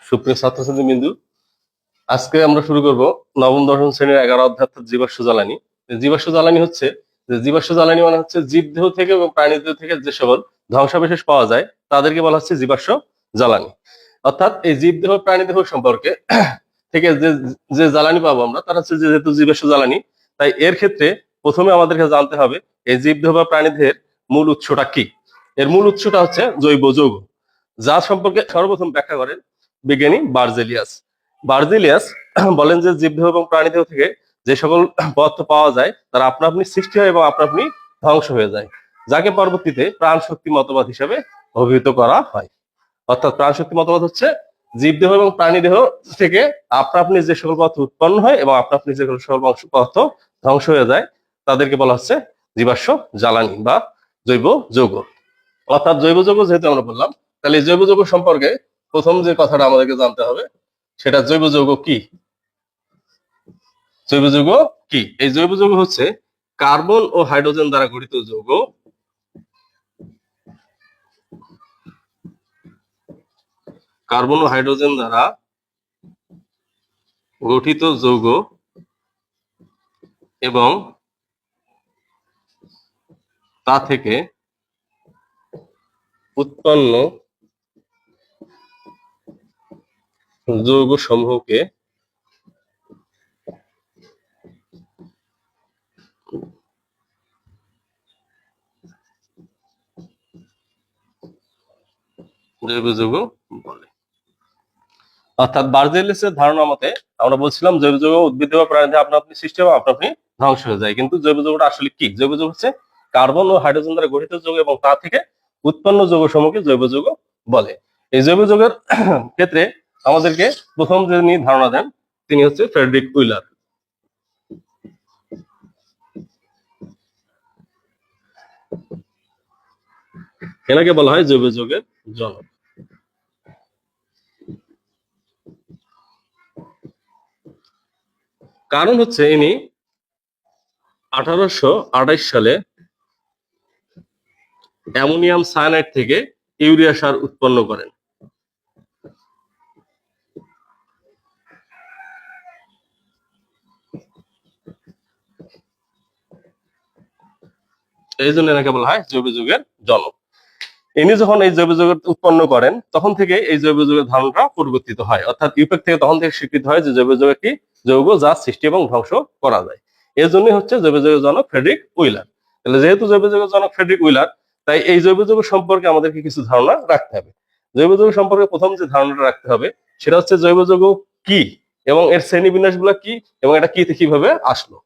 সুপ্রিয় ছাত্রছাত্রী বিন্দু, আজকে আমরা শুরু করব নবম দশম শ্রেণীর 11 অধ্যায় জীবাশ্ম জ্বালানি। জীবাশ্ম জ্বালানি হচ্ছে যে জীবাশ্ম জ্বালানি মানে হচ্ছে জীবদেহ থেকে এবং প্রাণীদেহ থেকে যে সকল ধ্বংসাবশেষ পাওয়া যায় তাদেরকে বলা হচ্ছে জীবাশ্ম জ্বালানি। অর্থাৎ এই জীবদেহ প্রাণীদেহ সম্পর্কে থেকে যে যে জ্বালানি পাবো আমরা তার হচ্ছে যেহেতু জীবাশ্ম জ্বালানি, তাই এর ক্ষেত্রে প্রথমে আমাদেরকে জানতে হবে এই জীবদেহ বা প্রাণীদেহের মূল উৎসটা কি। এর মূল উৎসটা হচ্ছে জৈব যৌগ, যা সম্পর্কে সর্বপ্রথম ব্যাখ্যা করেন বিজ্ঞানী বার্জেলিয়াস। বার্জেলিয়াস বলেন যে জীবদেহ এবং প্রাণীদেহ থেকে যে সকল পদার্থ পাওয়া যায় তারা আপনা আপনি সৃষ্টি হয় এবং আপনা আপনি ধ্বংস হয়ে যায়, যাকে পরবর্তীতে প্রাণ শক্তি মতবাদ হিসেবে অভিহিত করা হয়। অর্থাৎ প্রাণ শক্তি মতবাদ হচ্ছে জীবদেহ এবং প্রাণীদেহ থেকে আপনা আপনি যে সকল পদার্থ উৎপন্ন হয় এবং আপনা আপনি যে সকল পদার্থ ধ্বংস হয়ে যায় তাদেরকে বলা হচ্ছে জীবাশ্ম জ্বালানি বা জৈব যৌগ। অর্থাৎ জৈব যৌগ যেহেতু আমরা বললাম, তাহলে এই জৈব যৌগ সম্পর্কে প্রথম যে কথাটা আমাদেরকে জানতে হবে সেটা জৈব যৌগ কি। জৈব যৌগ কি? এই জৈব যৌগ হচ্ছে কার্বন ও হাইড্রোজেন দ্বারা গঠিত যৌগ। কার্বন ও হাইড্রোজেন দ্বারা গঠিত যৌগ এবং তা থেকে উৎপন্ন যৌগ সমূহকে জৈব যৌগ বলে। অর্থাৎ বার্জেলিয়াসের ধারণা মতে আমরা বলছিলাম জৈব যৌগ উদ্ভিদ বা প্রাণীতে আপনা আপনি সৃষ্টি হবে, আপনা আপনি ধ্বংস হয়ে যায়। কিন্তু জৈব যৌগটা আসলে কি? জৈব যৌগ হচ্ছে কার্বন ও হাইড্রোজেন দ্বারা গঠিত যৌগ এবং তা থেকে উৎপন্ন যৌগ সমূহকে জৈব যৌগ বলে। এই জৈব যৌগের ক্ষেত্রে আমাদেরকে প্রথম যিনি ধারণা দেন তিনি হচ্ছে ফ্রেডরিক উইলার। এনাকে বলা হয় জৈব যৌগের জনক। কারণ হচ্ছে ইনি 1828 সালে অ্যামোনিয়াম সায়ানাইড থেকে ইউরিয়া সার উৎপন্ন করেন। এই জন্য এনাকে বলা হয় জৈব যৌগের জনক। ইনি যখন এই জৈব যৌগ উৎপন্ন করেন তখন থেকে এই জৈব যৌগের ধারণাটা পরিবর্তিত হয়। অর্থাৎ ইউপ্যাক থেকে তখন থেকে স্বীকৃত হয় যে জৈব যৌগ একটি যৌগ যা সৃষ্টি এবং ধ্বংস করা যায়। এর জন্যই হচ্ছে জৈব যৌগের জনক ফ্রেডরিক উইলার। তাহলে যেহেতু জৈব যৌগের জনক ফ্রেডরিক উইলার, তাই এই জৈব যৌগ সম্পর্কে আমাদেরকে কিছু ধারণা রাখতে হবে। জৈব যৌগ সম্পর্কে প্রথম যে ধারণাটা রাখতে হবে সেটা হচ্ছে জৈব যৌগ কি এবং এর শ্রেণী বিন্যাস গুলা কি এবং এটা কি কিভাবে আসলো।